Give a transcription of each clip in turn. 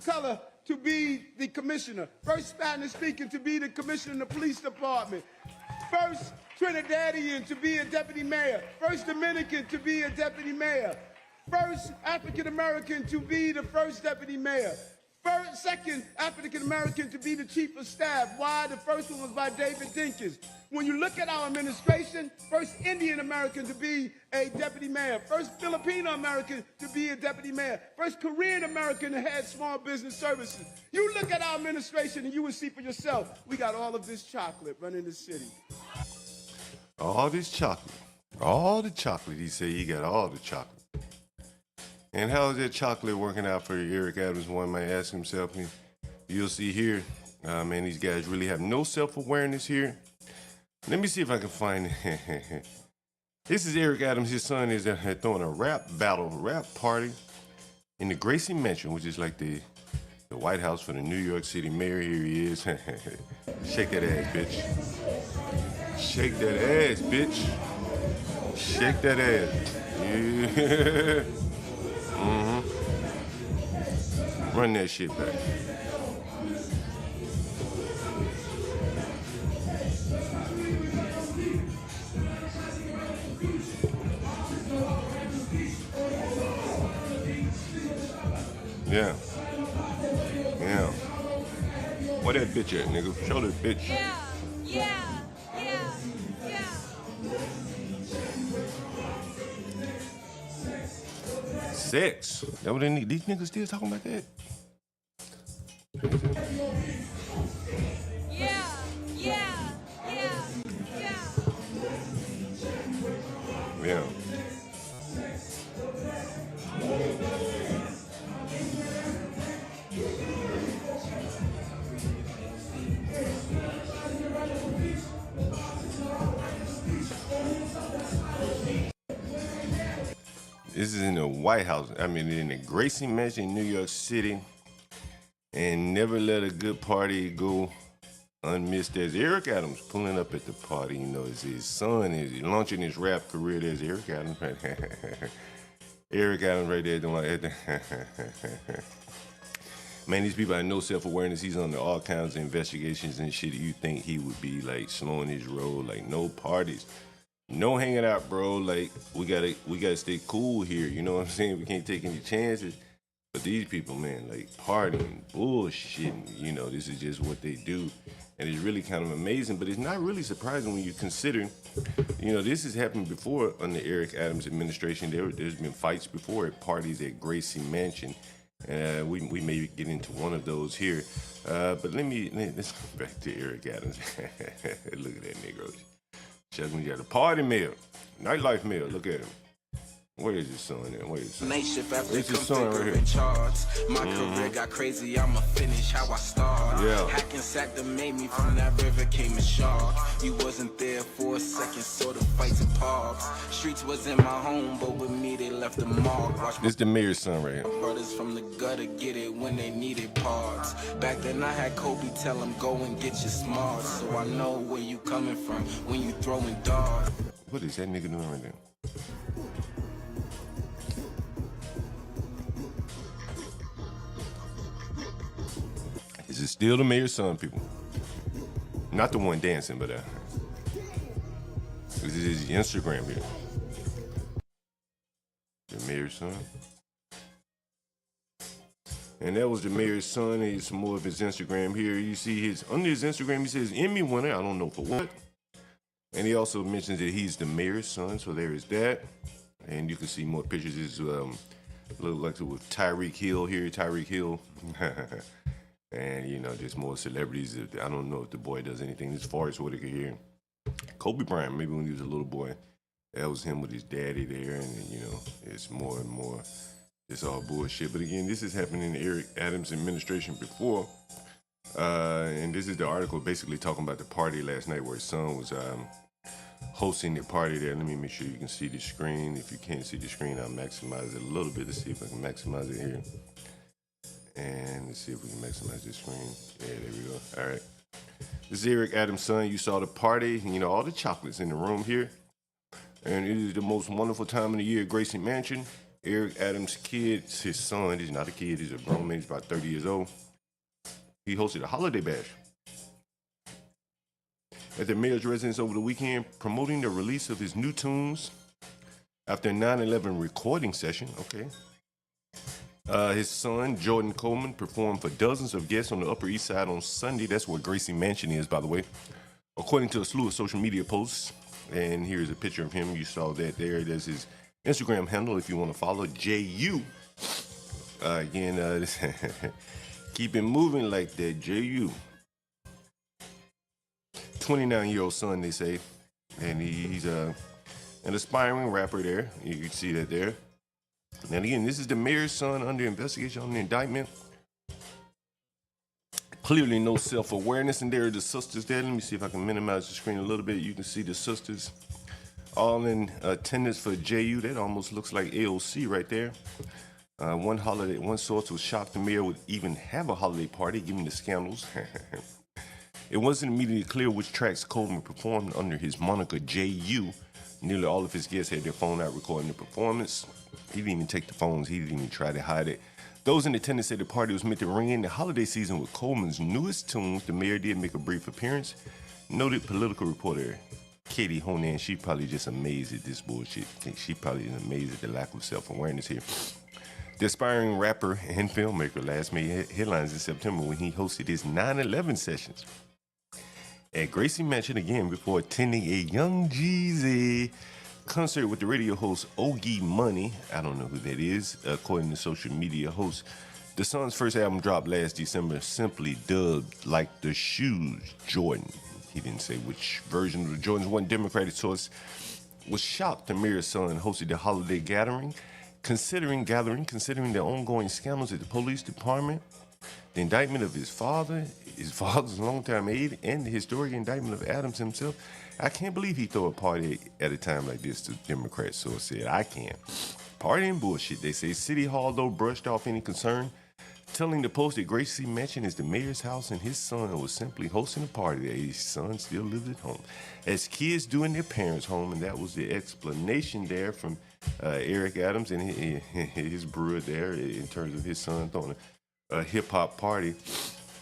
color to be the commissioner. First Spanish speaking to be the commissioner in the police department. First Trinidadian to be a deputy mayor. First Dominican to be a deputy mayor. First African American to be the first deputy mayor. Second African American to be the chief of staff. Why? The first one was by David Dinkins. When you look at our administration, first Indian American to be a deputy mayor. First Filipino American to be a deputy mayor. First Korean American to head small business services. You look at our administration and you will see for yourself, we got all of this chocolate running the city. All this chocolate. All the chocolate. He said he got all the chocolate. And how is that chocolate working out for Eric Adams? One might ask himself. You'll see here, man, these guys really have no self-awareness here. Let me see if I can find it. This is Eric Adams. His son is throwing a rap party in the Gracie Mansion, which is like the White House for the New York City mayor. Here he is. Shake that ass, bitch. Shake that ass, bitch. Shake that ass. Yeah. Run that shit back. Yeah. Yeah. Where that bitch at, nigga? Show that bitch. Yeah. 6. That what they need. These niggas still talking about that? Yeah. Yeah. This is in the White House. I mean, in the Gracie Mansion in New York City. And never let a good party go unmissed. There's Eric Adams pulling up at the party. You know, his son is launching his rap career. There's Eric Adams. Eric Adams right there doing like that. Man, these people have no self-awareness. He's under all kinds of investigations and shit. You think he would be like slowing his roll, like no parties. No hanging out, bro. Like we gotta stay cool here. You know what I'm saying? We can't take any chances. But these people, man, like partying, bullshitting. You know, this is just what they do, and it's really kind of amazing. But it's not really surprising when you consider, you know, this has happened before under Eric Adams' administration. There's been fights before at parties at Gracie Mansion. We may get into one of those here. But let's go back to Eric Adams. Look at that Negro. Chugging, got a party meal, nightlife meal. Look at him. Where is his son at? Where is his son right here? My career got crazy, I'ma finish how I start. Yeah. Hacking sack that made me from that river came a shark. You wasn't there for a second, so the fights and parks. Streets wasn't my home, but with me they left a mark. Watch This the mayor's son right here. brothers from the gutter get it when they needed parts. Back then I had Kobe tell him go and get your smarts. So I know where you coming from when you throwing darts. What is that nigga doing right there? This is still the mayor's son, people. Not the one dancing, but this is his Instagram here. The mayor's son. And that was the mayor's son. Here's some more of his Instagram here. You see under his Instagram, he says Emmy winner. I don't know for what. And he also mentions that he's the mayor's son. So there is that. And you can see more pictures. This look like it with Tyreek Hill here. Tyreek Hill. And, you know, there's more celebrities. I don't know if the boy does anything. As far as what he could hear. Kobe Bryant, maybe when he was a little boy. That was him with his daddy there. And, you know, it's more and more. It's all bullshit. But again, this is happening in Eric Adams' administration before. And this is the article basically talking about the party last night where his son was hosting the party there. Let me make sure you can see the screen. If you can't see the screen, I'll maximize it a little bit to see if I can maximize it here. And let's see if we can maximize this screen. Yeah, there we go. All right. This is Eric Adams' son. You saw the party, you know, all the chocolates in the room here. And it is the most wonderful time of the year at Gracie Mansion. Eric Adams' kid, his son, he's not a kid, he's a grown man, he's about 30 years old. He hosted a holiday bash at the mayor's residence over the weekend, promoting the release of his new tunes after a 9/11 recording session. Okay. His son, Jordan Coleman, performed for dozens of guests on the Upper East Side on Sunday. That's where Gracie Mansion is, by the way, according to a slew of social media posts. And here's a picture of him. You saw that there. There's his Instagram handle if you want to follow, JU. Again, keep it moving like that, JU. 29-year-old son, they say. And he's an aspiring rapper there. You can see that there. And again, this is the mayor's son under investigation on the indictment. Clearly no self-awareness. And there are the sisters there. Let me see if I can minimize the screen a little bit. You can see the sisters all in attendance for JU. That almost looks like AOC right there. One source was shocked the mayor would even have a holiday party given the scandals. It wasn't immediately clear which tracks Coleman performed under his moniker JU. Nearly all of his guests had their phone out recording the performance. He didn't even take the phones. He didn't even try to hide it. Those in attendance said the party was meant to ring in the holiday season with Coleman's newest tunes. The mayor did make a brief appearance. Noted political reporter Katie Honan, she probably just amazed at this bullshit. She probably is amazed at the lack of self-awareness here. The aspiring rapper and filmmaker last made headlines in September when he hosted his 9/11 sessions at Gracie Mansion again before attending a Young Jeezy concert with the radio host Ogie Money. I don't know who that is, according to social media hosts. The son's first album dropped last December, simply dubbed Like the Shoes Jordan. He didn't say which version of the Jordans. One Democratic source was shocked the mayor's son hosted the holiday gathering, considering the ongoing scandals at the police department, the indictment of his father's longtime aide, and the historic indictment of Adams himself. I can't believe he threw a party at a time like this, the Democrat source said. I can't. Party and bullshit. They say City Hall, though, brushed off any concern, telling the Post that Gracie Mansion is the mayor's house and his son was simply hosting a party that his son still lives at home, as kids do in their parents' home. And that was the explanation there from Eric Adams and his brewer there in terms of his son throwing a hip-hop party.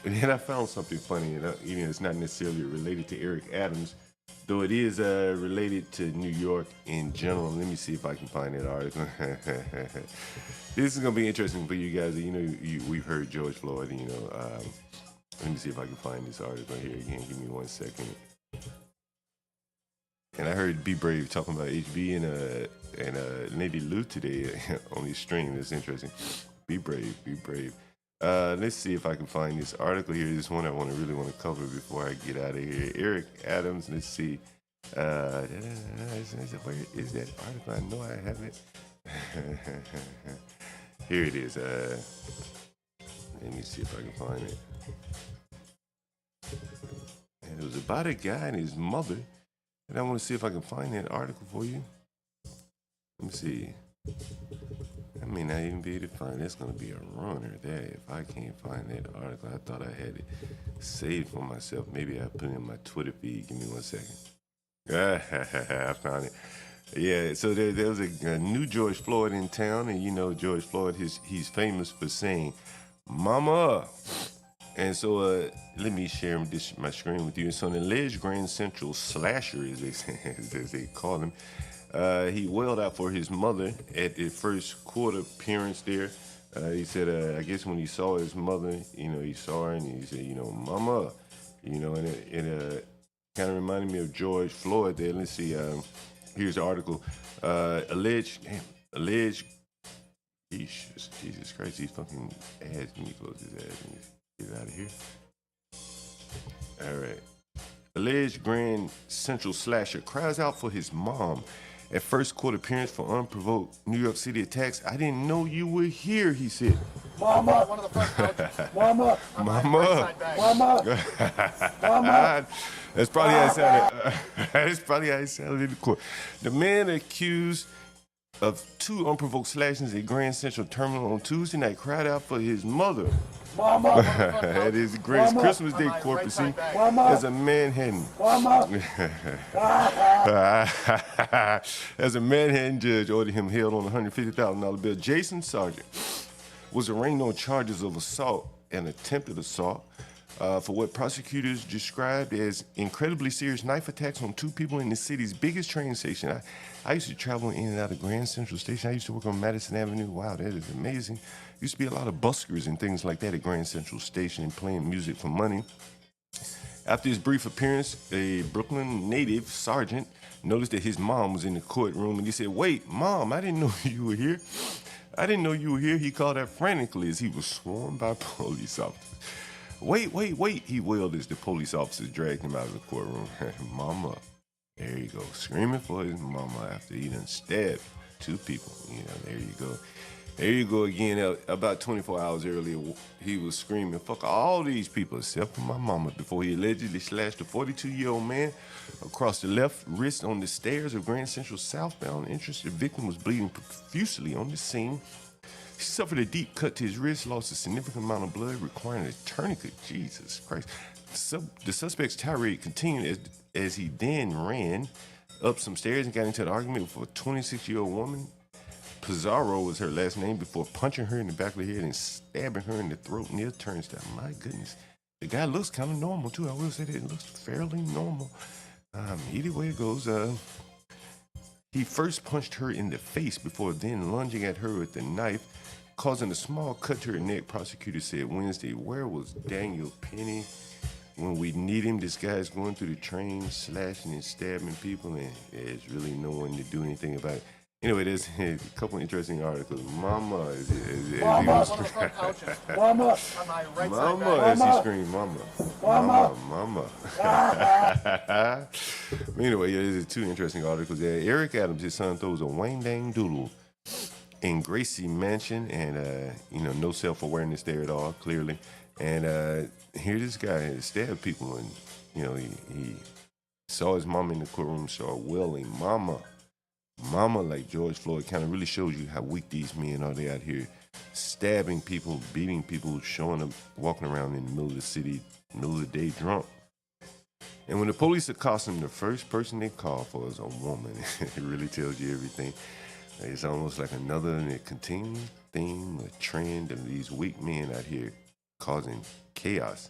And then I found something funny. It's not necessarily related to Eric Adams, though it is related to New York in general. Let me see if I can find that article. This is going to be interesting for you guys. We've heard George Floyd, let me see if I can find this article here again. Give me 1 second. And I heard Be Brave talking about HB and Lady Lou today on his stream. That's interesting. Be brave, be brave. Let's see if I can find this article here. This one I really want to cover before I get out of here. Eric Adams, let's see. Where is that article? I know I have it. Here it is. Let me see if I can find it. And it was about a guy and his mother. And I want to see if I can find that article for you. Let me see. I may not even be able to find it. That's going to be a runner there. If I can't find that article, I thought I had it saved for myself. Maybe I put it in my Twitter feed. Give me 1 second. I found it. Yeah, so there was a new George Floyd in town. And George Floyd, he's famous for saying, "Mama." And so let me share my screen with you. So an alleged Grand Central slasher, as they call him, he wailed out for his mother at the first court appearance there. He said, I guess when he saw his mother, he saw her and he said, "Mama," and it kind of reminded me of George Floyd there. Let's see. Here's the article. Alleged. Jesus Christ, these fucking ads. Let me close this ad. Let me get out of here. All right. Alleged Grand Central slasher cries out for his mom at first court appearance for unprovoked New York City attacks. "I didn't know you were here," he said. "Mama." One of the first "Mama." "Mama." "Mama." "Mama." That's probably how it sounded. That's probably how it sounded in the court. The man accused of 2 unprovoked slashings at Grand Central Terminal on Tuesday night cried out for his mother Mama. at his greatest Mama. Christmas Day corporate scene Mama. as a Manhattan as a Manhattan judge ordered him held on a $150,000 bill. Jason Sargent was arraigned on charges of assault and attempted assault for what prosecutors described as incredibly serious knife attacks on 2 people in the city's biggest train station. I used to travel in and out of Grand Central Station. I used to work on Madison Avenue. Wow, that is amazing. Used to be a lot of buskers and things like that at Grand Central Station playing music for money. After his brief appearance, a Brooklyn native, Sargent, noticed that his mom was in the courtroom and he said, "Wait, Mom, I didn't know you were here. I didn't know you were here." He called out frantically as he was swarmed by police officers. Wait, he wailed as the police officers dragged him out of the courtroom. Mama, there you go, screaming for his mama after he done stabbed 2 people. There you go. There you go again. About 24 hours earlier, he was screaming, "Fuck all these people except for my mama," before he allegedly slashed a 42-year-old man across the left wrist on the stairs of Grand Central southbound entrance. The victim was bleeding profusely on the scene. He suffered a deep cut to his wrist, lost a significant amount of blood, requiring a tourniquet. Jesus Christ. The suspect's tirade continued as he then ran up some stairs and got into an argument with a 26-year-old woman. Pizarro was her last name, before punching her in the back of the head and stabbing her in the throat near the turnstile. My goodness. The guy looks kind of normal, too. I will say that it looks fairly normal. Either way it goes, he first punched her in the face before then lunging at her with the knife, causing a small cut to her neck. Prosecutors said Wednesday, "Where was Daniel Penny when we need him? This guy's going through the train, slashing and stabbing people, and there's really no one to do anything about it." Anyway, there's a couple of interesting articles. Mama, as he screamed, "Mama, mama." Anyway, there's 2 interesting articles there. Eric Adams, his son, throws a wang dang doodle in Gracie Mansion, and no self-awareness there at all, clearly. And here this guy stabbed people, and he saw his mom in the courtroom, start wailing, "Mama," like George Floyd. Kind of really shows you how weak these men are. They out here stabbing people, beating people, showing up, walking around in the middle of the city, middle of the day, drunk. And when the police accost him, the first person they call for is a woman. It really tells you everything. It's almost like another continuing theme, a trend of these weak men out here causing chaos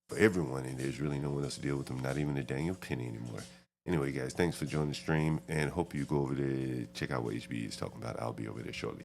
for everyone, and there's really no one else to deal with them, not even the Daniel Penny anymore. Anyway, guys, thanks for joining the stream, and hope you go over there, check out what HB is talking about. I'll be over there shortly.